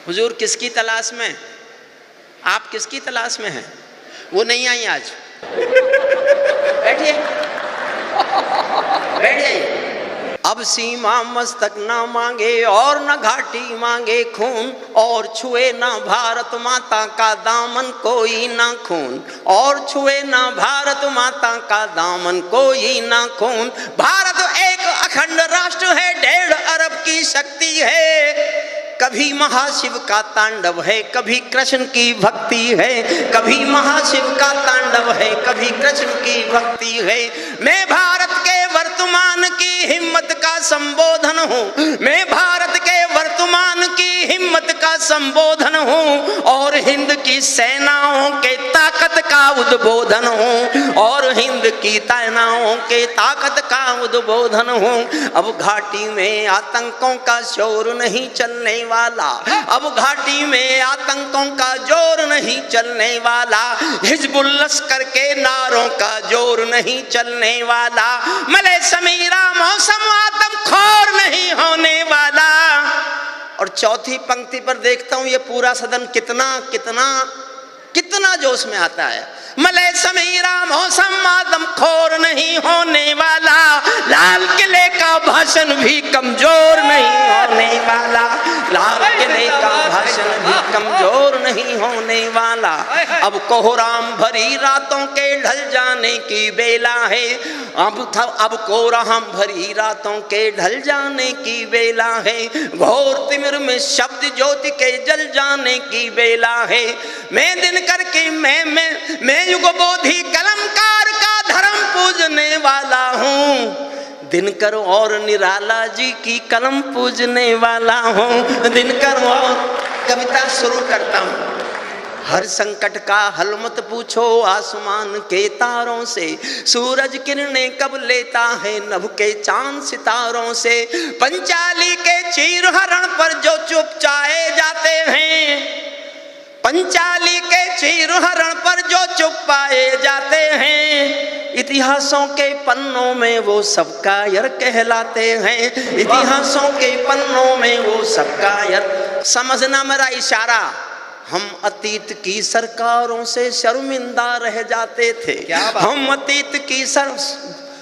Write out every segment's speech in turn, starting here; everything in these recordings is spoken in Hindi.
हुजूर किसकी तलाश में? आप किसकी तलाश में हैं? वो नहीं आई आज। बैठिए, बैठ जाइए। अब सीमा मस्तक ना मांगे और न घाटी मांगे खून, और छुए ना भारत माता का दामन कोई ना खून, और छुए ना भारत माता का दामन कोई ना खून। भारत एक अखंड राष्ट्र है, 1.5 अरब की शक्ति है। कभी महाशिव का तांडव है, कभी कृष्ण की भक्ति है। कभी महाशिव का तांडव है, कभी कृष्ण की भक्ति है। मैं भारत के वर्तमान की हिम्मत का संबोधन हूँ, मैं भारत के वर्तमान की हिम्मत का संबोधन हूँ, और हिंद की सेनाओं के ताकत का उद्बोधन हूँ, और हिंद की सेनाओं के ताकत का उद्बोधन हूँ। अब घाटी में आतंकों का शोर नहीं चलने वाला, अब घाटी में आतंकों का जोर नहीं चलने वाला, हिजबुल लश्कर के नारों का जोर नहीं चलने वाला, मले समीरा मौसम आदमखोर नहीं होने वाला। और चौथी पंक्ति पर देखता हूं ये पूरा सदन कितना कितना कितना जोश में आता है। मले समीरा मौसम आदमखोर नहीं होने वाला, लाल किले का भाषण भी कमजोर नहीं होने वाला, लाल किले का भाषण भी कमजोर नहीं होने वाला। अब कोहराम भरी रातों के ढल जाने की बेला है, अब कोहराम भरी रातों के ढल जाने की बेला है, घोर तिमिर में शब्द ज्योति के जल जाने की बेला है। मैं दिन करके मैं युगबोधि कलमकार का धर्म पूजने वाला हूँ, दिनकर और निराला जी की कलम पूजने वाला हूँ, दिनकर और कविता शुरू करता हूँ। हर संकट का हल मत पूछो आसमान के तारों से, सूरज किरणें कब लेता है नभ के चांद सितारों से। पंचाली के चीर हरण पर जो चुपचाए जाते हैं, पंचाली के चीर हरण पर जो चुप पाए जाते हैं, इतिहासों के पन्नों में वो सब कायर कहलाते हैं, इतिहासों के पन्नों में वो सब कायर। समझना मेरा इशारा, हम अतीत की सरकारों से शर्मिंदा रह जाते थे, हम अतीत की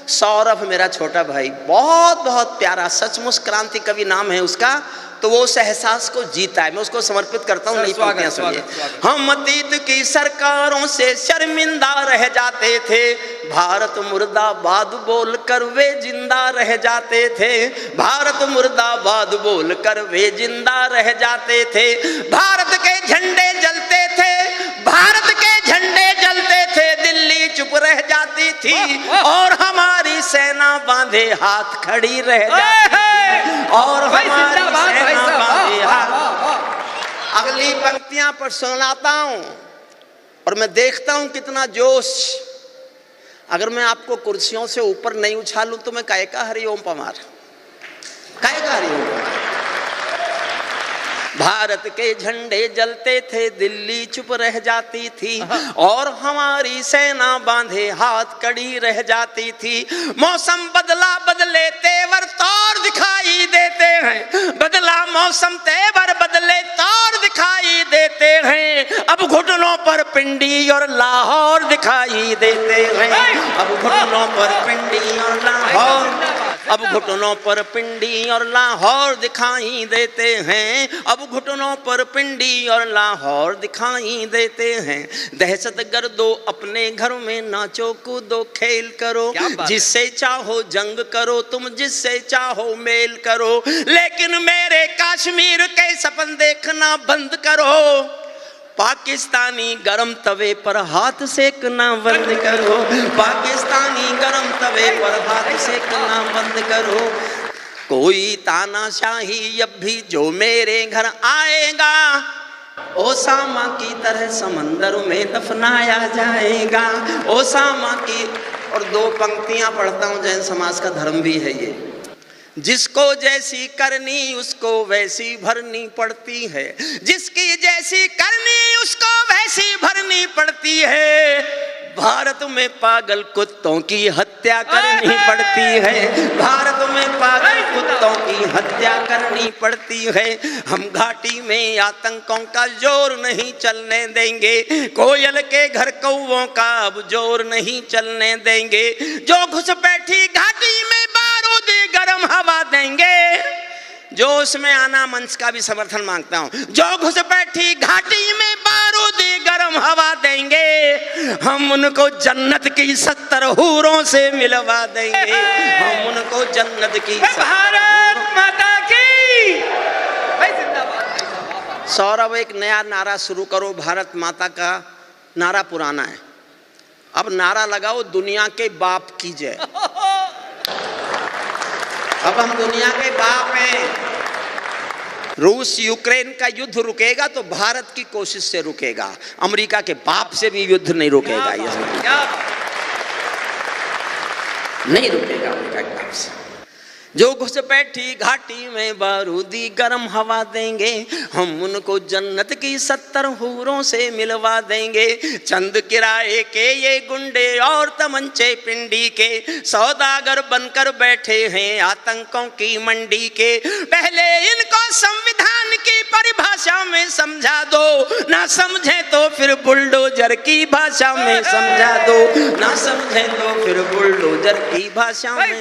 सौरभ मेरा छोटा भाई, बहुत बहुत प्यारा, सचमुच क्रांति कवि नाम है उसका, तो वो उस एहसास को जीता है, मैं उसको समर्पित करता हूँ। नहीं पंक्तियां सुनिए। हम अतीत की सरकारों से शर्मिंदा रह जाते थे, भारत मुर्दाबाद बोल कर वे जिंदा रह जाते थे, भारत मुर्दाबाद बोल कर वे जिंदा रह जाते थे। भारत के झंडे जलते थे, भारत के झंडे जलते थे, दिल्ली चुप रह जाती थी, और हमारी सेना बांधे हाथ खड़ी रह जाती थी, और हमारी सेना बांधे हाथ। अगली पंक्तियां पर सुनाता हूं, और मैं देखता हूं कितना जोश। अगर मैं आपको कुर्सियों से ऊपर नहीं उछालूं तो मैं काय का हरिओम पमार, काय का हरिओम पमार। भारत के झंडे जलते थे, दिल्ली चुप रह जाती थी, और हमारी सेना बांधे हाथ कड़ी रह जाती थी। मौसम बदला बदले तेवर तौर दिखाई देते हैं, बदला मौसम तेवर बदले तौर दिखाई देते हैं। अब घुटनों पर पिंडी और लाहौर दिखाई देते हैं, अब घुटनों पर पिंडी और लाहौर, अब घुटनों पर पिंडी और लाहौर दिखाई देते हैं, अब घुटनों पर पिंडी और लाहौर दिखाई देते हैं। दहशत गर्दो अपने घर में नाचो कूदो खेल करो, जिससे चाहो जंग करो तुम, जिससे चाहो मेल करो, लेकिन मेरे कश्मीर के सपन देखना बंद करो। पाकिस्तानी गरम तवे पर हाथ सेकना बंद करो, पाकिस्तानी गरम तवे पर हाथ सेकना बंद करो। कोई तानाशाही अब भी जो मेरे घर आएगा, ओसामा की तरह समंदर में दफनाया जाएगा, ओसामा की। और 2 पंक्तियां पढ़ता हूं, जैन समाज का धर्म भी है ये। जिसको जैसी करनी उसको वैसी भरनी पड़ती है, जिसकी जैसी करनी उसको वैसी भरनी पड़ती है। भारत में पागल कुत्तों की हत्या करनी पड़ती है, भारत में पागल कुत्तों की हत्या करनी पड़ती है। हम घाटी में आतंकों का जोर नहीं चलने देंगे, कोयल के घर कौवों का अब जोर नहीं चलने देंगे। जो घुसपैठी घाटी में बारूदी गर्म हवा देंगे, जो उसमें आना मंच का भी समर्थन मांगता हूं, जो घुसपैठी घाटी में बारूदी गर्म हवा देंगे, हम उनको जन्नत की 70 हूरों से मिलवा देंगे, हम उनको जन्नत की। भारत माता की सौरभ, एक नया नारा शुरू करो। भारत माता का नारा पुराना है, अब नारा लगाओ दुनिया के बाप की जय। अब हम दुनिया के बाप हैं। रूस यूक्रेन का युद्ध रुकेगा तो भारत की कोशिश से रुकेगा, अमेरिका के बाप से भी युद्ध नहीं रुकेगा, ये नहीं रुकेगा अमेरिका के बाप से। जो घुसपैठी घाटी में बारूदी गर्म हवा देंगे, हम उनको जन्नत की 70 हूरों से मिलवा देंगे। चंद किराए के ये गुंडे और तमंचे पिंडी के सौदागर बनकर बैठे हैं आतंकों की मंडी के। पहले इनको संविधान की परिभाषा में समझा दो, ना समझे तो फिर बुलडोजर की भाषा में समझा दो, ना समझे तो फिर बुलडोजर की भाषा में,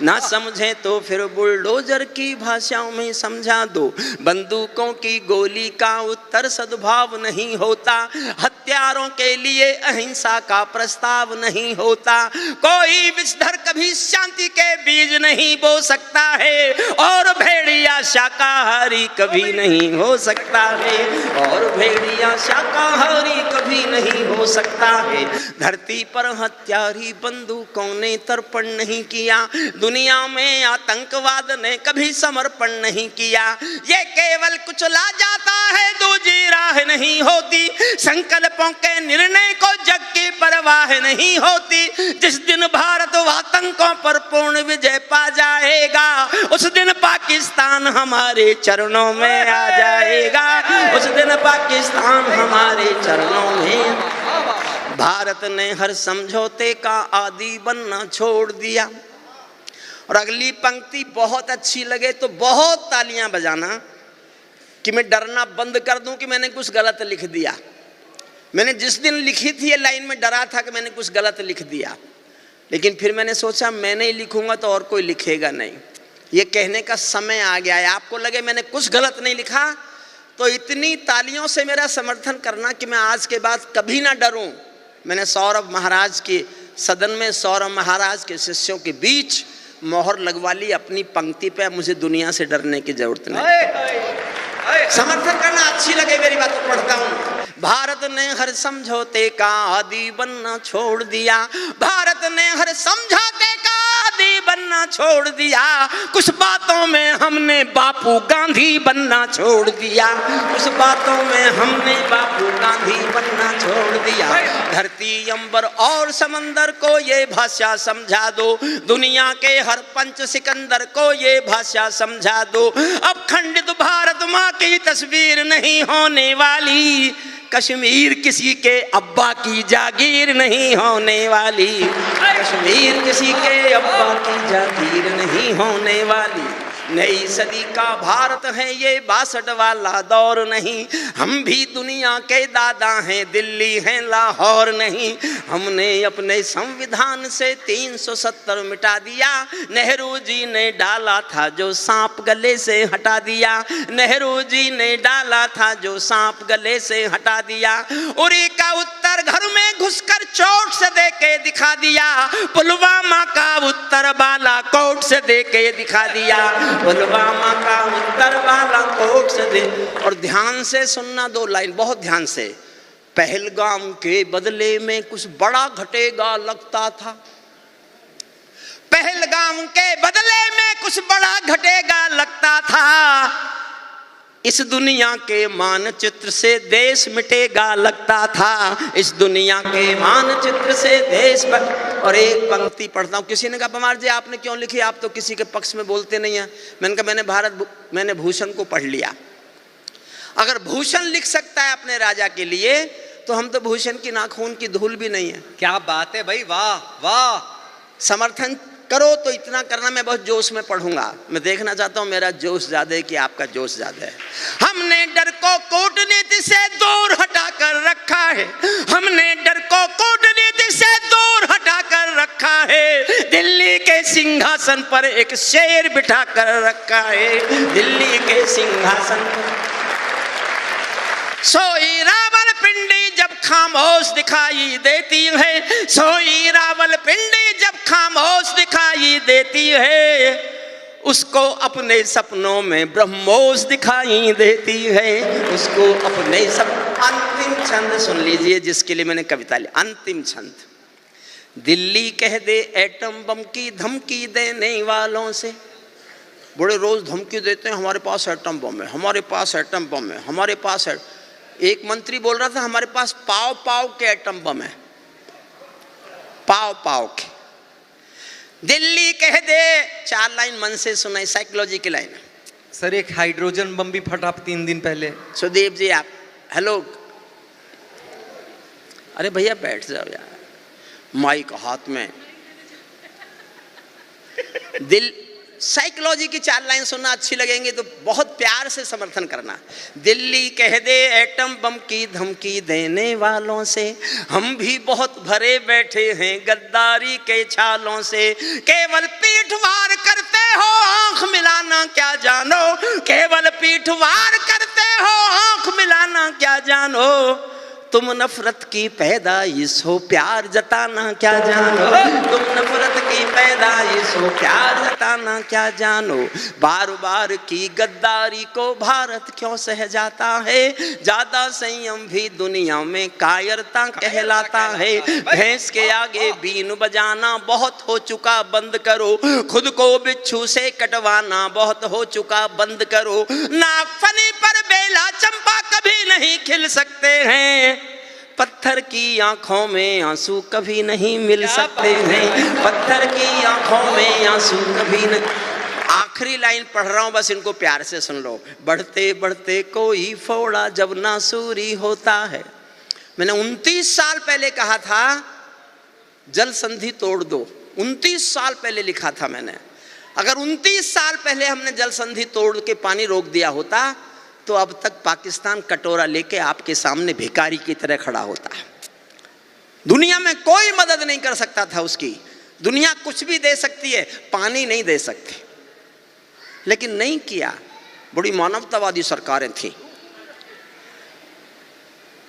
ना समझे तो फिर बुलडोजर की भाषाओं में समझा दो। बंदूकों की गोली का उत्तर सद्भाव नहीं होता, हथियारों के लिए अहिंसा का प्रस्ताव नहीं होता। कोई विषधर कभी शांति के बीज नहीं बो सकता है, और भेड़िया शाकाहारी कभी नहीं हो सकता है, और भेड़िया शाकाहारी कभी नहीं हो सकता है। धरती पर हत्यारी बंदूकों ने तर्पण नहीं किया, दुनिया में आतंकवाद ने कभी समर्पण नहीं किया। ये केवल कुचला जाता है, दूजी राह नहीं होती। संकल्पों के निर्णय को जग की परवाह नहीं होती। जिस दिन भारत आतंकों पर पूर्ण विजय पा जाएगा, उस दिन पाकिस्तान हमारे चरणों में आ जाएगा, उस दिन पाकिस्तान हमारे चरणों में। भारत ने हर समझौते का आदी बनना छोड़ दिया। और अगली पंक्ति बहुत अच्छी लगे तो बहुत तालियां बजाना कि मैं डरना बंद कर दूं कि मैंने कुछ गलत लिख दिया। मैंने जिस दिन लिखी थी ये लाइन में डरा था कि मैंने कुछ गलत लिख दिया, लेकिन फिर मैंने सोचा मैं नहीं लिखूंगा तो और कोई लिखेगा नहीं। ये कहने का समय आ गया है। आपको लगे मैंने कुछ गलत नहीं लिखा तो इतनी तालियों से मेरा समर्थन करना कि मैं आज के बाद कभी ना डरूं। मैंने सौरभ महाराज के सदन में, सौरभ महाराज के शिष्यों के बीच मोहर लगवा ली अपनी पंक्ति पे। मुझे दुनिया से डरने की जरूरत नहीं। समर्थन करना अच्छी लगे मेरी बात तो पढ़ता हूं। भारत ने हर समझौते का आदी बनना छोड़ दिया, भारत ने हर समझौते का आदी बनना छोड़ दिया। कुछ बातों में हमने बापू गांधी बनना छोड़ दिया, कुछ बातों में हमने बापू गांधी बनना छोड़ दिया। धरती अंबर और समंदर को ये भाषा समझा दो, दुनिया के हर पंच सिकंदर को ये भाषा समझा दो। अब खंडित भारत माँ की तस्वीर नहीं होने वाली, कश्मीर किसी के अब्बा की जागीर नहीं होने वाली, कश्मीर किसी के अब्बा की जागीर नहीं होने वाली। नई सदी का भारत है ये 62 वाला दौर नहीं। हम भी दुनिया के दादा हैं, दिल्ली हैं लाहौर नहीं। हमने अपने संविधान से 370 मिटा दिया, नेहरू जी ने डाला था जो सांप गले से हटा दिया, नेहरू जी ने डाला था जो सांप गले से हटा दिया। उरी का उत्तर घर में घुसकर चोट से दे के दिखा दिया, पुलवामा का उत्तर बालाकोट से दे के दिखा दिया, पुलवामा का उत्तर बालाकोट से दे। और ध्यान से सुनना दो लाइन, बहुत ध्यान से। पहलगाम के बदले में कुछ बड़ा घटेगा लगता था, पहलगाम के बदले में कुछ बड़ा घटेगा लगता था। इस दुनिया के मानचित्र से देश मिटेगा लगता था, इस दुनिया के मानचित्र से देश पर। और एक पंक्ति पढ़ता हूँ। किसी ने कहा पमार जी आपने क्यों लिखी, आप तो किसी के पक्ष में बोलते नहीं हैं। मैंने कहा मैंने भूषण को पढ़ लिया। अगर भूषण लिख सकता है अपने राजा के लिए तो हम तो भूषण की नाखून की धूल भी नहीं है। क्या बात है भाई, वाह वाह। समर्थन करो तो इतना करना, मैं बहुत जोश में पढ़ूंगा। मैं देखना चाहता हूं मेरा जोश ज्यादा है कि आपका जोश ज्यादा है। हमने डर को कूटनीति से दूर हटा कर रखा है, हमने डर को कूटनीति से दूर हटा कर रखा है। दिल्ली के सिंहासन पर एक शेर बिठा कर रखा है, दिल्ली के सिंहासन पर। सोई रावलपिंडी जब खामोश दिखाई देती है, सोई रावलपिंडी जब खामोश दिखाई देती है, उसको अपने सपनों में ब्रह्मोस दिखाई देती है, उसको अपने अंतिम छंद सुन लीजिए जिसके लिए मैंने कविता ली। अंतिम छंद। दिल्ली कह दे एटम बम की धमकी देने वालों से। बड़े रोज धमकी देते हैं, हमारे पास एटम बम है, हमारे पास एटम बम है, हमारे पास है। एक मंत्री बोल रहा था हमारे पास पाव पाव के एटम बम है, पाव पाव के। दिल्ली कह दे, 4 लाइन मन से सुनाई, साइकोलॉजी की लाइन। सर एक हाइड्रोजन बम भी फटा 3 दिन पहले। सुदीप जी आप, हेलो। अरे भैया बैठ जाओ यार, माइक हाथ में। दिल साइकोलॉजी की 4 लाइन सुनना अच्छी लगेंगी तो बहुत प्यार से समर्थन करना। दिल्ली कह दे एटम बम की धमकी देने वालों से, हम भी बहुत भरे बैठे हैं गद्दारी के छालों से। केवल पीठ वार करते हो आंख मिलाना क्या जानो, केवल पीठ वार करते हो आंख मिलाना क्या जानो। तुम नफरत की पैदाइश हो प्यार जताना क्या जानो, तुम नफरत की पैदाइश हो प्यार जताना क्या जानो। बार बार की गद्दारी को भारत क्यों सह जाता है, ज्यादा संयम भी दुनिया में कायरता कहलाता है। भैंस के आगे बीन बजाना बहुत हो चुका बंद करो, खुद को बिच्छू से कटवाना बहुत हो चुका बंद करो। नागफनी पर बेला चंपा कभी नहीं खिल सकते हैं, पत्थर की आंखों में आंसू कभी नहीं मिल सकते हैं, पत्थर की आंखों में आंसू कभी नहीं। आखिरी लाइन पढ़ रहा हूं, बस इनको प्यार से सुन लो। बढ़ते बढ़ते कोई फोड़ा जब नासूरी होता है। मैंने 29 साल पहले कहा था जल संधि तोड़ दो, 29 साल पहले लिखा था मैंने। अगर 29 साल पहले हमने जल संधि तोड़ के पानी रोक दिया होता तो अब तक पाकिस्तान कटोरा लेके आपके सामने भिखारी की तरह खड़ा होता है। दुनिया में कोई मदद नहीं कर सकता था उसकी। दुनिया कुछ भी दे सकती है, पानी नहीं दे सकती, लेकिन नहीं किया। बड़ी मानवतावादी सरकारें थी।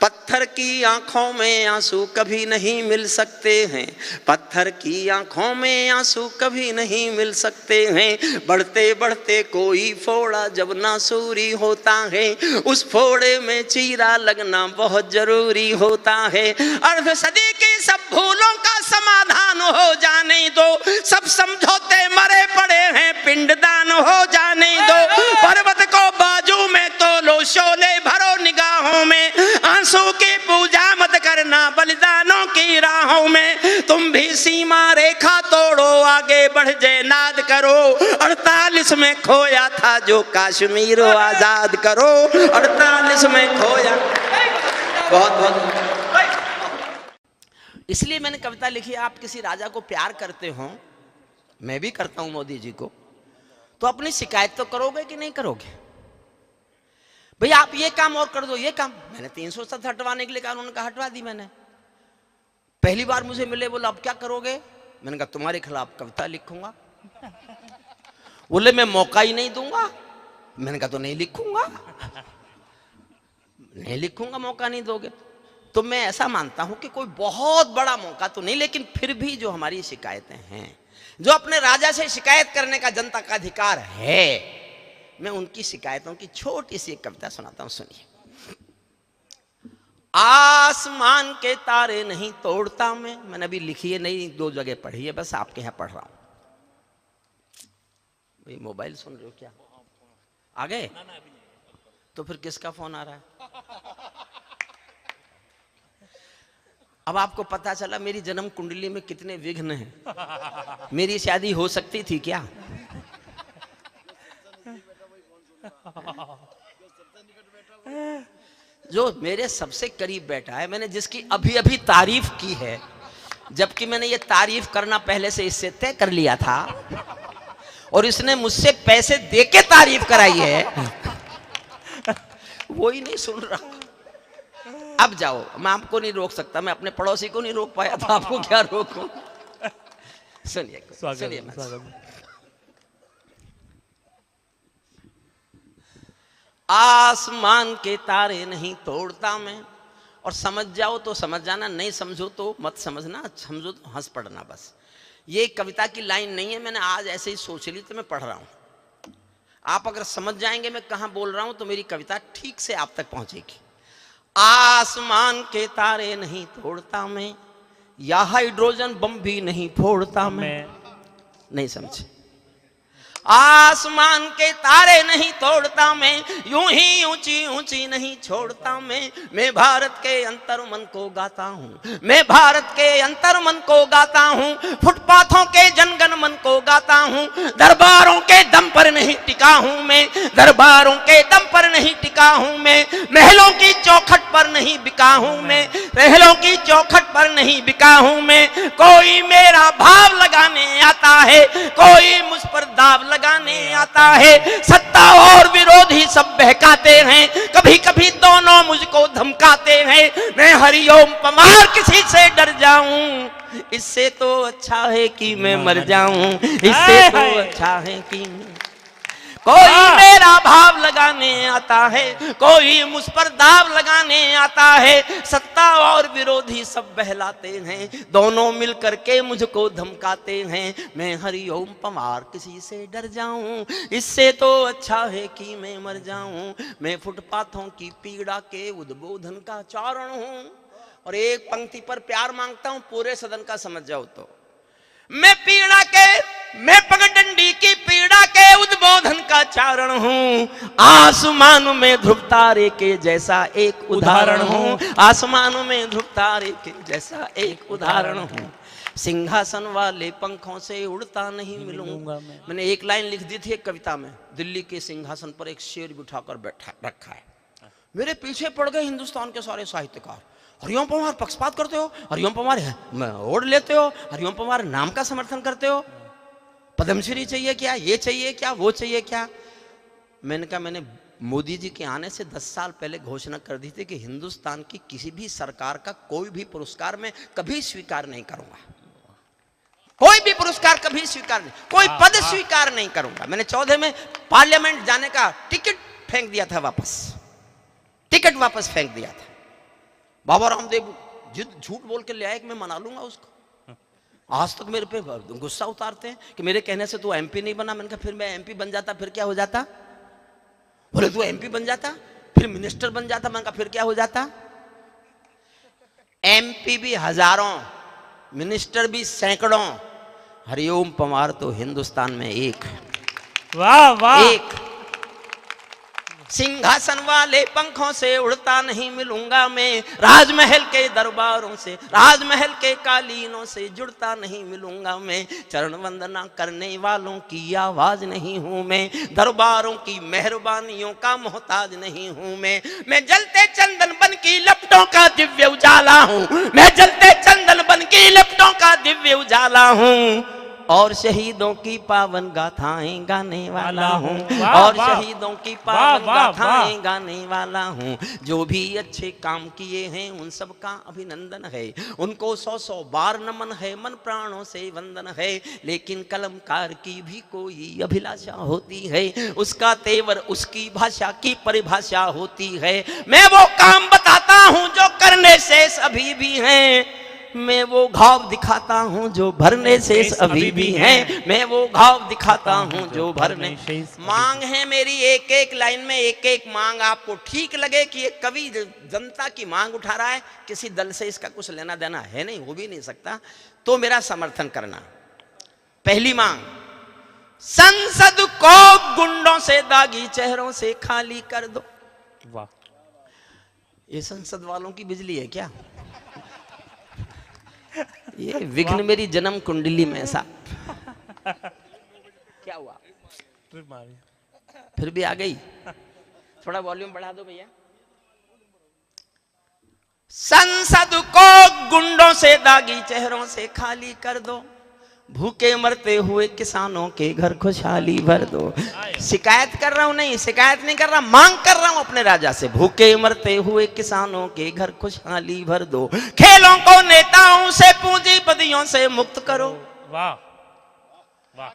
पत्थर की आंखों में आंसू कभी नहीं मिल सकते हैं, पत्थर की आंखों में आंसू कभी नहीं मिल सकते हैं। बढ़ते बढ़ते कोई फोड़ा जब नासूरी होता है, उस फोड़े में चीरा लगना बहुत जरूरी होता है। अर्ध सदी की सब भूलों का समाधान हो जाने दो, सब समझौते मरे पड़े हैं पिंडदान हो जाने दो। पर्वत को बाजू में तोलो, शोले भरो निगाहों में, आंसू की पूजा मत करना बलिदानों की राहों में। तुम भी सीमा रेखा तोड़ो, आगे बढ़ जयनाद करो। 48 में खोया था जो कश्मीर आजाद करो, 48 में खोया। बहुत बहुत इसलिए मैंने कविता लिखी। आप किसी राजा को प्यार करते हो, मैं भी करता हूं मोदी जी को, तो अपनी शिकायत तो करोगे कि नहीं करोगे। भैया आप ये काम और कर दो, ये काम। मैंने 307 हटवाने के लिए कहा, उन्होंने कहा हटवा दी मैंने। पहली बार मुझे मिले, बोला अब क्या करोगे। मैंने कहा तुम्हारे खिलाफ कविता लिखूंगा। बोले मैं मौका ही नहीं दूंगा। मैंने कहा तो नहीं लिखूंगा, नहीं लिखूंगा, मौका नहीं दोगे तो। मैं ऐसा मानता हूं कि कोई बहुत बड़ा मौका तो नहीं, लेकिन फिर भी जो हमारी शिकायतें हैं, जो अपने राजा से शिकायत करने का जनता का अधिकार है, मैं उनकी शिकायतों की छोटी सी एक कविता सुनाता हूं, सुनिए। आसमान के तारे नहीं तोड़ता मैंने अभी लिखी है, नहीं 2 जगह पढ़ी है, बस आपके यहां पढ़ रहा हूं। भाई मोबाइल सुन रहे हो क्या? आ गए? तो फिर किसका फोन आ रहा है? अब आपको पता चला मेरी जन्म कुंडली में कितने विघ्न हैं। मेरी शादी हो सकती थी क्या? जो मेरे सबसे करीब बैठा है, मैंने जिसकी अभी अभी तारीफ की है, जबकि मैंने ये तारीफ करना पहले से इससे तय कर लिया था, और इसने मुझसे पैसे देके तारीफ कराई है, वो ही नहीं सुन रहा। अब जाओ, मैं आपको नहीं रोक सकता, मैं अपने पड़ोसी को नहीं रोक पाया, तो आपको क्या रोकूं। सुनिए सुनिए, आसमान के तारे नहीं तोड़ता मैं, और समझ जाओ तो समझ जाना, नहीं समझो तो मत समझना, समझो तो हंस पड़ना बस। ये कविता की लाइन नहीं है, मैंने आज ऐसे ही सोच ली तो मैं पढ़ रहा हूं। आप अगर समझ जाएंगे मैं कहां बोल रहा हूं तो मेरी कविता ठीक से आप तक पहुंचेगी। आसमान के तारे नहीं तोड़ता मैं, या हाइड्रोजन बम भी नहीं फोड़ता मैं। नहीं समझे? आसमान के तारे नहीं तोड़ता मैं, यूं ही ऊंची ऊंची नहीं छोड़ता मैं भारत के अंतर मन को गाता हूँ, मैं भारत के अंतर मन को गाता हूँ, फुटपाथों के जनगण मन को गाता हूँ, दरबारों के दम पर नहीं टिका हूँ मैं, दरबारों के दम पर नहीं टिका हूँ मैं, महलों की चौखट पर नहीं बिका हूँ मैं, महलों की चौखट पर नहीं बिका हूँ मैं। कोई मेरा भाव लगाने आता है, कोई मुझ पर दाव लगाने आता है, सत्ता और विरोधी सब बहकाते हैं, कभी कभी दोनों मुझको धमकाते हैं। मैं हरिओम पमार किसी से डर जाऊं, इससे तो अच्छा है कि मैं मर जाऊं, इससे तो अच्छा है कि कोई मेरा भाव लगाने आता है, कोई मुझ पर दाव लगाने आता है, सत्ता और विरोधी सब बहलाते हैं, दोनों मिलकर के मुझको धमकाते हैं। मैं हरिओम पमार किसी से डर जाऊं, इससे तो अच्छा है कि मैं मर जाऊं। मैं फुटपाथों की पीड़ा के उद्बोधन का चारण हूं, और एक पंक्ति पर प्यार मांगता हूं, पूरे सदन का समझ जाओ तो। मैं पीड़ा के, मैं पगडंडी की पीड़ा के उद्बोधन का चारण हूँ, आसमान में ध्रुव तारे के जैसा एक उदाहरण हूँ, आसमान में ध्रुव तारे के जैसा एक उदाहरण हूँ, सिंहासन वाले पंखों से उड़ता नहीं मिलूंगा। मैंने एक लाइन लिख दी थी एक कविता में, दिल्ली के सिंहासन पर एक शेर बिठाकर बैठा रखा है, मेरे पीछे पड़ गए हिंदुस्तान के सारे साहित्यकार। हरिओम पवार पक्षपात करते हो, हरिओम पवार ओढ़ लेते हो, हरिओम पवार नाम का समर्थन करते हो, पद्मश्री चाहिए क्या, ये चाहिए क्या, वो चाहिए क्या। मैंने कहा, मैंने मोदी जी के आने से 10 साल पहले घोषणा कर दी थी कि हिंदुस्तान की किसी भी सरकार का कोई भी पुरस्कार मैं कभी स्वीकार नहीं करूंगा, कोई भी पुरस्कार कभी स्वीकार नहीं, कोई पद स्वीकार नहीं करूंगा। मैंने 14 में पार्लियामेंट जाने का टिकट फेंक दिया था, वापस टिकट वापस फेंक दिया था। बाबा रामदेव झूठ बोल के ले आए कि मैं मना लूंगा उसको, आज तक मेरे पे गुस्सा उतारते हैं कि मेरे कहने से तू एमपी नहीं बना। मैंने कहा फिर मैं एमपी बन जाता फिर क्या हो जाता? बोले तू एमपी बन जाता फिर मिनिस्टर बन जाता। मैंने कहा फिर क्या हो जाता? एमपी भी हजारों, मिनिस्टर भी सैकड़ों, हरिओम पवार तो हिंदुस्तान में एक। वाह वाह। एक सिंहासन वाले पंखों से उड़ता नहीं मिलूंगा मैं, राजमहल के दरबारों से, राजमहल के कालीनों से जुड़ता नहीं मिलूंगा मैं, चरण वंदना करने वालों की आवाज नहीं हूं मैं, दरबारों की मेहरबानियों का मोहताज नहीं हूं मैं जलते चंदन बन की लपटों का दिव्य उजाला हूं, मैं जलते चंदन बन की लपटों का दिव्य उजाला हूं, और शहीदों की पावन गाथाएं गाने वाला हूँ, और शहीदों की पावन गाथाएं गाने वाला हूँ। जो भी अच्छे काम किए हैं उन सब का अभिनंदन है, उनको 100 बार नमन है, मन प्राणों से वंदन है। लेकिन कलमकार की भी कोई अभिलाषा होती है, उसका तेवर उसकी भाषा की परिभाषा होती है। मैं वो काम बताता हूँ जो करने से अभी भी हैं, मैं वो घाव दिखाता हूँ जो भरने से अभी भी हैं, मैं वो घाव दिखाता हूँ जो भरने। मांग है मेरी एक एक लाइन में, एक एक मांग आपको ठीक लगे कि एक कवि जनता की मांग उठा रहा है, किसी दल से इसका कुछ लेना देना है नहीं, हो भी नहीं सकता, तो मेरा समर्थन करना। पहली मांग, संसद को गुंडों से, दागी चेहरों से खाली कर दो। वाह, ये संसद वालों की बिजली है क्या? ये विघ्न मेरी जन्म कुंडली में ऐसा क्या हुआ? फिर भी आ गई। थोड़ा वॉल्यूम बढ़ा दो भैया। संसद को गुंडों से दागी चेहरों से खाली कर दो, भूखे मरते हुए किसानों के घर खुशहाली भर दो। शिकायत कर रहा हूं, नहीं शिकायत नहीं कर रहा, मांग कर रहा हूं अपने राजा से, भूखे मरते हुए किसानों के घर खुशहाली भर दो। खेलों को नेताओं से पूंजीपतियों से मुक्त करो, वाह,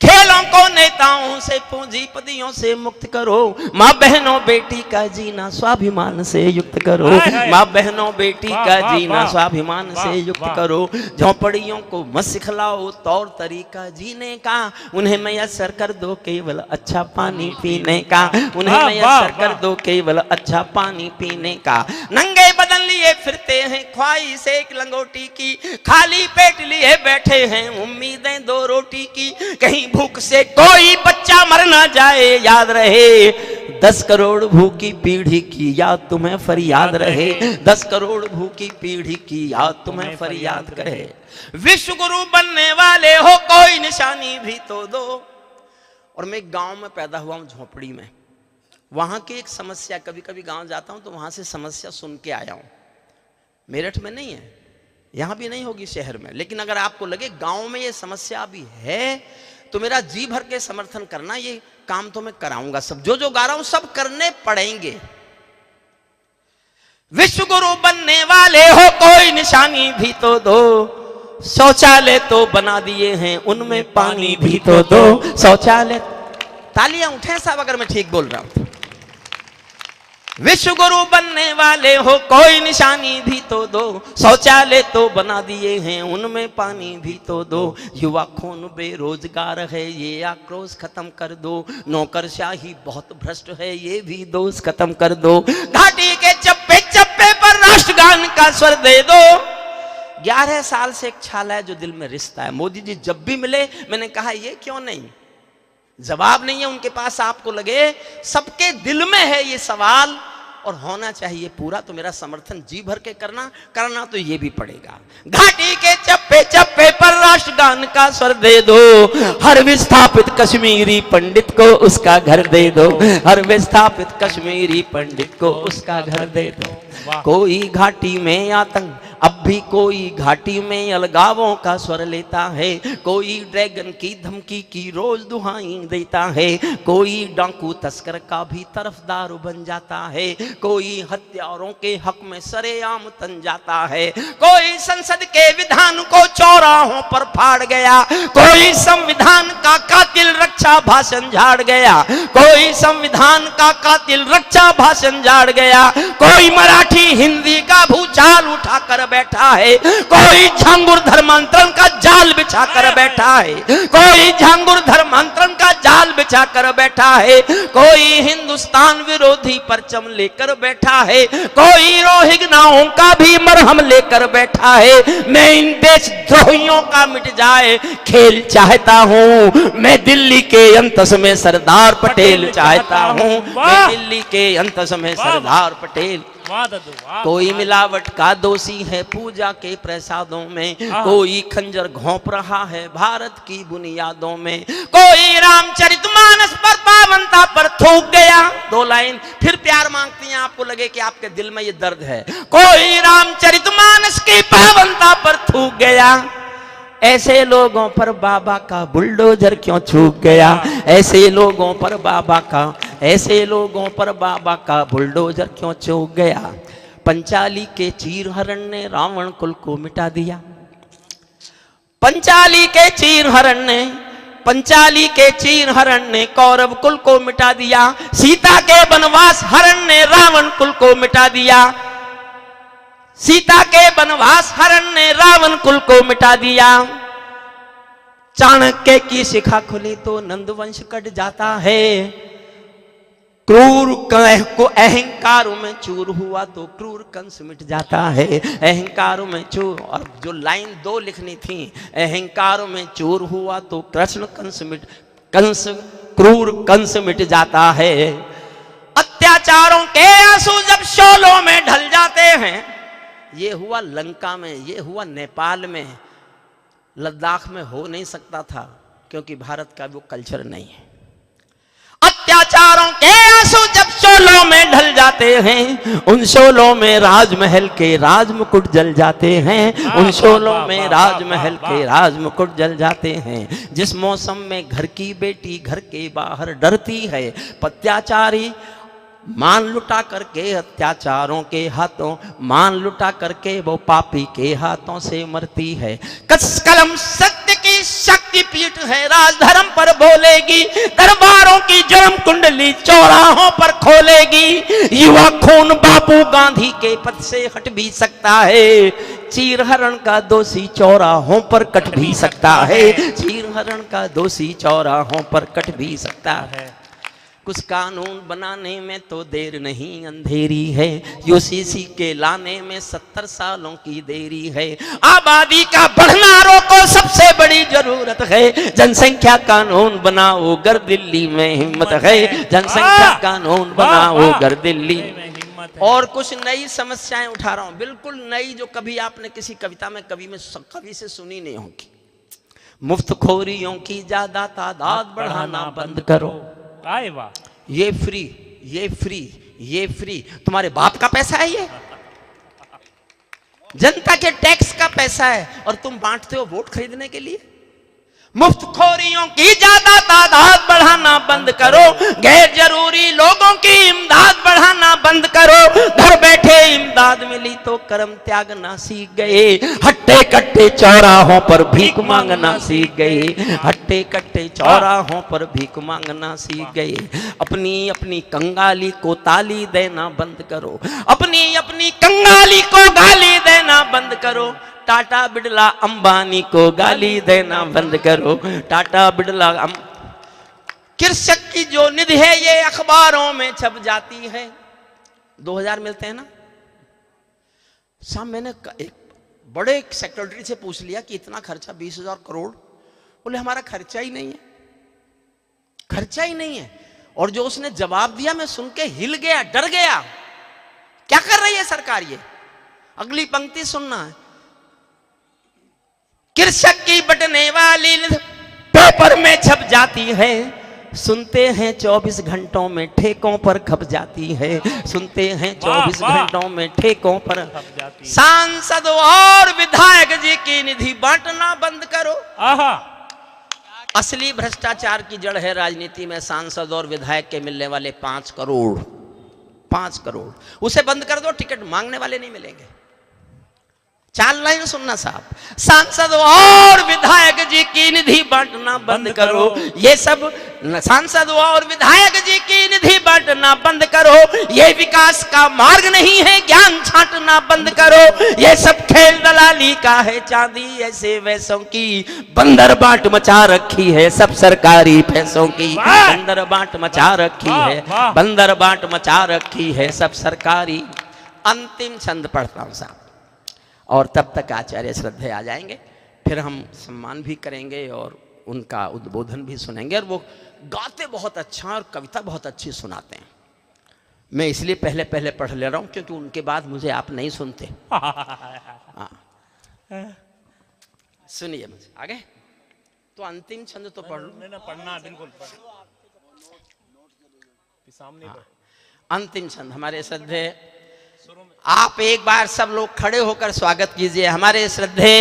खेलों को नेताओं से पूंजीपतियों से मुक्त करो। माँ बहनों बेटी का जीना स्वाभिमान से युक्त करो, माँ बहनों बेटी का जीना स्वाभिमान से युक्त करो। झोंपड़ियों को मत सिखलाओ तौर तरीका जीने का, उन्हें मैसर कर दो केवल अच्छा पानी पीने का, उन्हें मैसर कर दो केवल अच्छा पानी पीने का। नंगे बदन लिए फिरते हैं ख्वाहिश एक लंगोटी की, खाली पेट लिए बैठे हैं उम्मीदें दो रोटी की। कहीं भूख से कोई बच्चा मर ना जाए, याद रहे 10 करोड़ भूखी पीढ़ी की याद तुम्हें फरियाद रहे, 10 करोड़ भूखी पीढ़ी की याद तुम्हें फरियाद कहे। विश्व गुरु बनने वाले हो कोई निशानी भी तो दो। और मैं गांव में पैदा हुआ हूं, झोपड़ी में, वहां की एक समस्या, कभी कभी गांव जाता हूं तो वहां से समस्या सुन के आया हूं। मेरठ में नहीं है, यहां भी नहीं होगी शहर में, लेकिन अगर आपको लगे गांव में ये समस्या भी है तो मेरा जी भर के समर्थन करना, ये काम तो मैं कराऊंगा। सब जो गा रहा हूं सब करने पड़ेंगे। विश्व गुरु बनने वाले हो कोई निशानी भी तो दो, शौचालय तो बना दिए हैं उनमें पानी भी तो दो। शौचालय, तालियां उठे साहब अगर मैं ठीक बोल रहा हूं। विश्व गुरु बनने वाले हो कोई निशानी भी तो दो, शौचालय तो बना दिए हैं उनमें पानी भी तो दो। युवा खून बेरोजगार है ये आक्रोश खत्म कर दो, नौकरशाही बहुत भ्रष्ट है ये भी दोष खत्म कर दो। घाटी के चप्पे चप्पे पर राष्ट्रगान का स्वर दे दो। 11 साल से एक छाला है जो दिल में रिश्ता है। मोदी जी जब भी मिले मैंने कहा ये क्यों नहीं, जवाब नहीं है उनके पास। आपको लगे सबके दिल में है ये सवाल और होना चाहिए पूरा, तो मेरा समर्थन जी भर के करना तो ये भी पड़ेगा। घाटी के चप्पे चप्पे पर राष्ट्रगान का स्वर दे दो, हर विस्थापित कश्मीरी पंडित को उसका घर दे दो, हर विस्थापित कश्मीरी पंडित को उसका घर दे दो। कोई घाटी में आतंक, अब भी कोई घाटी में अलगावों का स्वर लेता है, कोई ड्रैगन की धमकी की रोज दुहाई देता है, कोई डाकू तस्कर का भी तरफदार बन जाता है, कोई हत्यारों के हक में सरेआम तन जाता है, कोई संसद के विधान को चौराहों पर फाड़ गया, कोई संविधान का कातिल रक्षा भाषण झाड़ गया, कोई संविधान का कातिल रक्षा भाषण झाड़ गया, कोई मराठी हिंदी का भूचाल उठाकर बैठा है, कोई झांगुर धर्मांतरण का जाल बिछाकर बैठा है, कोई झांगुर धर्मांतरण का जाल बिछाकर बैठा है, कोई हिंदुस्तान विरोधी परचम लेकर बैठा है, कोई रोहिंग्याओं का भी मरहम लेकर बैठा है। मैं इन देशद्रोहियों का मिट जाए खेल चाहता हूं, मैं दिल्ली के अंतस में सरदार पटेल चाहता हूं, मैं दिल्ली के अंतस में सरदार पटेल। कोई मिलावट का दोषी है पूजा के प्रसादों में, कोई खंजर घोंप रहा है भारत की बुनियादों में, कोई रामचरितमानस पर पावनता पर थूक गया। 2 लाइन फिर प्यार मांगती हैं, आपको लगे कि आपके दिल में ये दर्द है। कोई रामचरितमानस की पावनता पर थूक गया, ऐसे लोगों पर बाबा का बुलडोजर क्यों छूट गया, ऐसे लोगों पर बाबा का, ऐसे लोगों पर बाबा का बुलडोजर क्यों चूक गया। पंचाली के चीर हरण ने रावण कुल को मिटा दिया, पंचाली के चीर हरण ने, पंचाली के चीर हरण ने कौरव कुल को मिटा दिया, सीता के वनवास हरण ने रावण कुल को मिटा दिया, सीता के वनवास हरण ने रावण कुल को मिटा दिया। चाणक्य की शिखा खुली तो नंदवंश कट जाता है, क्रूर को अहंकार में चूर हुआ तो क्रूर कंस मिट जाता है, अहंकार में चूर। और जो लाइन 2 लिखनी थी, अहंकार में चूर हुआ तो कृष्ण कंस क्रूर कंस मिट जाता है। अत्याचारों के आंसू जब शोलों में ढल जाते हैं, ये हुआ लंका में, ये हुआ नेपाल में, लद्दाख में हो नहीं सकता था क्योंकि भारत का वो कल्चर नहीं है। अत्याचारों के आंसू जब शोलों में ढल जाते हैं, उन शोलों में राजमहल के राजमुकुट जल जाते हैं, उन शोलों में राजमहल के राजमुकुट जल जाते हैं। जिस मौसम में घर की बेटी घर के बाहर डरती है, अत्याचारी मान लुटा करके अत्याचारों के हाथों, मान लुटा करके वो पापी के हाथों से मरती है। कस कलम सत्य की शक्ति पीठ है, राजधर्म पर बोलेगी, दरबारों की जन्म कुंडली चौराहों पर खोलेगी। युवा खून बापू गांधी के पद से हट भी सकता है, चीरहरण का दोषी चौराहों पर कट भी सकता है, चीरहरण का दोषी चौराहों पर कट भी सकता है। कुछ कानून बनाने में तो देर नहीं अंधेरी है, यूसीसी के लाने में 70 सालों की देरी है। आबादी का बढ़ना रोको सबसे बड़ी जरूरत है, जनसंख्या कानून बनाओ अगर दिल्ली में हिम्मत है, जनसंख्या कानून बनाओ अगर दिल्ली। और कुछ नई समस्याएं उठा रहा हूं, बिल्कुल नई, जो कभी आपने किसी कविता में कवि से सुनी नहीं होगी। मुफ्तखोरियों की ज्यादा तादाद बढ़ाना बंद करो। आए वाह, ये फ्री, ये फ्री, ये फ्री, तुम्हारे बाप का पैसा है ये, जनता के टैक्स का पैसा है, और तुम बांटते हो वोट खरीदने के लिए। मुफ्तखोरियों की ज्यादा तादाद बढ़ाना बंद करो, गैर जरूरी लोगों की इमदाद बढ़ाना बंद करो। घर बैठे इमदाद मिली तो कर्म त्यागना सीख गए, हट्टे कट्टे चौराहों पर भीख मांगना सीख गए, हट्टे कट्टे चौराहों पर भीख मांगना सीख गए। अपनी अपनी कंगाली को ताली देना बंद करो, अपनी अपनी कंगाली को गाली देना बंद करो। टाटा बिड़ला अंबानी को गाली देना बंद करो, टाटा बिड़ला कृषक की जो निधि है ये अखबारों में छप जाती है। 2000 मिलते हैं ना। शाम मैंने एक बड़े सेक्रेटरी से पूछ लिया कि इतना खर्चा 20,000 करोड़, बोले हमारा खर्चा ही नहीं है, खर्चा ही नहीं है। और जो उसने जवाब दिया मैं सुन के हिल गया, डर गया। क्या कर रही है सरकार ये? अगली पंक्ति सुनना है। कृषक की बटने वाली पेपर में छप जाती है, सुनते हैं 24 घंटों में ठेकों पर खप जाती है, सुनते हैं 24 घंटों में ठेकों पर खप जाती है। सांसद और विधायक जी की निधि बांटना बंद करो। आहा, असली भ्रष्टाचार की जड़ है राजनीति में सांसद और विधायक के मिलने वाले 5 करोड़, 5 करोड़, उसे बंद कर दो, टिकट मांगने वाले नहीं मिलेंगे। 4 लाइन सुनना साहब। सांसद और विधायक जी की निधि बांटना बंद करो, ये सब सांसद और विधायक जी की निधि बांटना बंद करो, ये विकास का मार्ग नहीं है, ज्ञान छांटना बंद करो, ये सब खेल दलाली का है, चांदी ऐसे वैसों की बंदर बाट मचा रखी है, सब सरकारी पैसों की बंदर बाट मचा रखी है, बंदर बाट मचा रखी है, सब सरकारी। अंतिम छंद पढ़ता हूं साहब, और तब तक आचार्य श्रद्धे आ जाएंगे, फिर हम सम्मान भी करेंगे और उनका उद्बोधन भी सुनेंगे। और वो गाते बहुत अच्छा और कविता बहुत अच्छी सुनाते हैं। मैं इसलिए पहले पहले पढ़ ले रहा हूँ क्योंकि उनके बाद मुझे आप नहीं सुनते। हाँ, सुनिए मुझे आगे। तो अंतिम छंद तो पढ़ लो। पढ़ना बिल्कुल सामने। अंतिम छंद हमारे श्रद्धे, आप एक बार सब लोग खड़े होकर स्वागत कीजिए हमारे श्रद्धे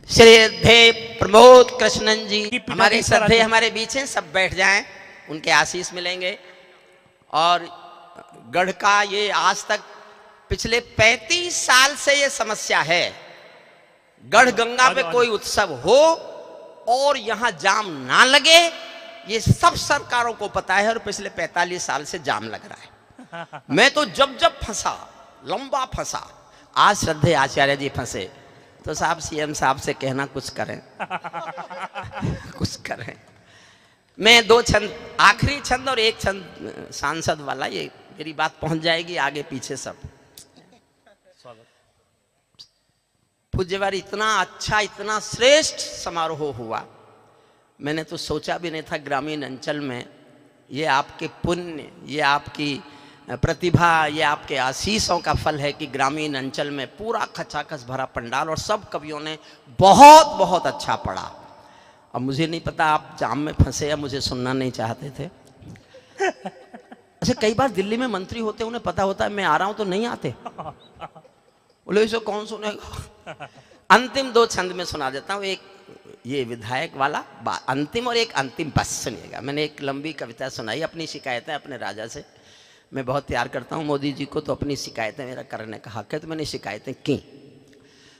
श्रद्धे प्रमोद कृष्णन जी, हमारे श्रद्धे हमारे बीच हैं, सब बैठ जाएं, उनके आशीष मिलेंगे। और गढ़ का ये आज तक पिछले 35 साल से ये समस्या है, गढ़ गंगा पे कोई उत्सव हो और यहां जाम ना लगे, ये सब सरकारों को पता है और पिछले 45 साल से जाम लग रहा है। मैं तो जब जब फंसा, लंबा फंसा, आज श्रद्धे आचार्य जी फंसे, तो साहब सीएम साहब से कहना कुछ करें कुछ करें। मैं 2 छंद, आखिरी छंद और 1 छंद सांसद वाला, ये मेरी बात पहुंच जाएगी, आगे पीछे सब। पूज्यवारी, इतना अच्छा, इतना श्रेष्ठ समारोह हुआ, मैंने तो सोचा भी नहीं था। ग्रामीण अंचल में ये आपके पुण्य, ये आपकी प्रतिभा, ये आपके आशीषों का फल है कि ग्रामीण अंचल में पूरा खचाखच भरा पंडाल और सब कवियों ने बहुत बहुत अच्छा पढ़ा। अब मुझे नहीं पता आप जाम में फंसे या मुझे सुनना नहीं चाहते थे। अच्छा, कई बार दिल्ली में मंत्री होते उन्हें पता होता है मैं आ रहा हूं तो नहीं आते, बोले इसे कौन सुनेगा। अंतिम 2 छंद में सुना देता हूँ, एक ये विधायक वाला अंतिम और एक अंतिम बस सुनिएगा। मैंने एक लंबी कविता सुनाई अपनी शिकायतें अपने राजा से। मैं बहुत प्यार करता हूँ मोदी जी को, तो अपनी शिकायतें मेरा करने का हक है, तो मैंने शिकायतें की।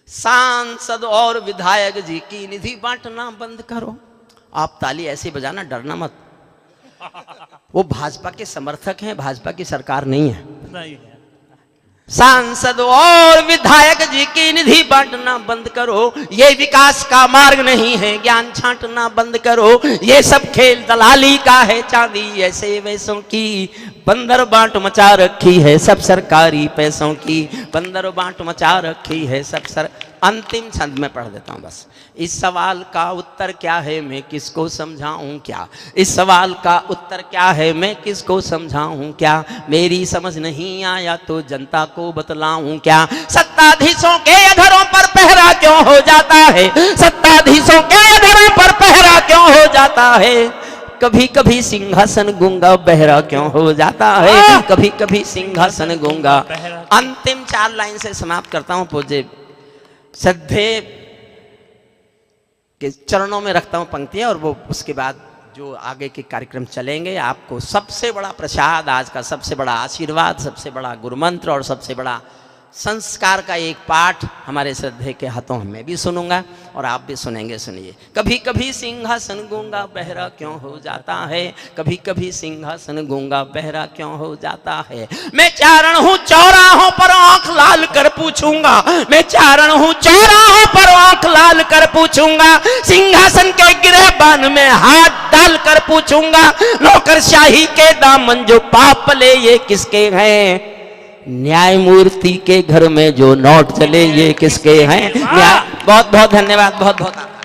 सांसद और विधायक जी की निधि बांटना बंद करो। आप ताली ऐसी बजाना, डरना मत, वो भाजपा के समर्थक हैं, भाजपा की सरकार नहीं है। नहीं है। सांसद और विधायक जी की निधि बांटना बंद करो, ये विकास का मार्ग नहीं है, ज्ञान छांटना बंद करो। ये सब खेल दलाली का है, चांदी ऐसे वैसों की, बंदर बांट मचा रखी है सब सरकारी पैसों की, बंदर बांट मचा रखी है सब अंतिम छंद में पढ़ देता हूं बस। इस सवाल का उत्तर क्या है मैं किसको समझाऊं क्या, इस सवाल का उत्तर क्या है मैं किसको समझाऊं क्या, मेरी समझ नहीं आया तो जनता को बतलाऊं क्या। सत्ताधीशों के अधरों पर पहरा क्यों हो जाता है, सत्ताधीशों के अधरों पर पहरा क्यों हो जाता है, कभी कभी सिंहासन गूंगा बहरा क्यों हो जाता है, कभी कभी सिंहासन गूंगा। अंतिम 4 लाइन से समाप्त करता हूं। पूज्य श्रद्धे के चरणों में रखता हूं पंक्तियां, और वो उसके बाद जो आगे के कार्यक्रम चलेंगे, आपको सबसे बड़ा प्रसाद, आज का सबसे बड़ा आशीर्वाद, सबसे बड़ा गुरुमंत्र और सबसे बड़ा संस्कार का एक पाठ हमारे श्रद्धे के हाथों मैं भी सुनूंगा और आप भी सुनेंगे। सुनिए। कभी कभी सिंहासन गूंगा बहरा क्यों हो जाता है, कभी कभी सिंहासन गूंगा बहरा क्यों हो जाता है। मैं चारण हूँ चौराहों पर आंख लाल कर पूछूंगा, मैं चारण हूँ चौराहों पर आंख लाल कर पूछूंगा, सिंहासन के गिरहबान में हाथ डाल कर पूछूंगा, नौकरशाही के दामन जो पाप ले ये किसके हैं, न्यायमूर्ति के घर में जो नोट चले ये किसके हैं। बहुत बहुत धन्यवाद, बहुत बहुत।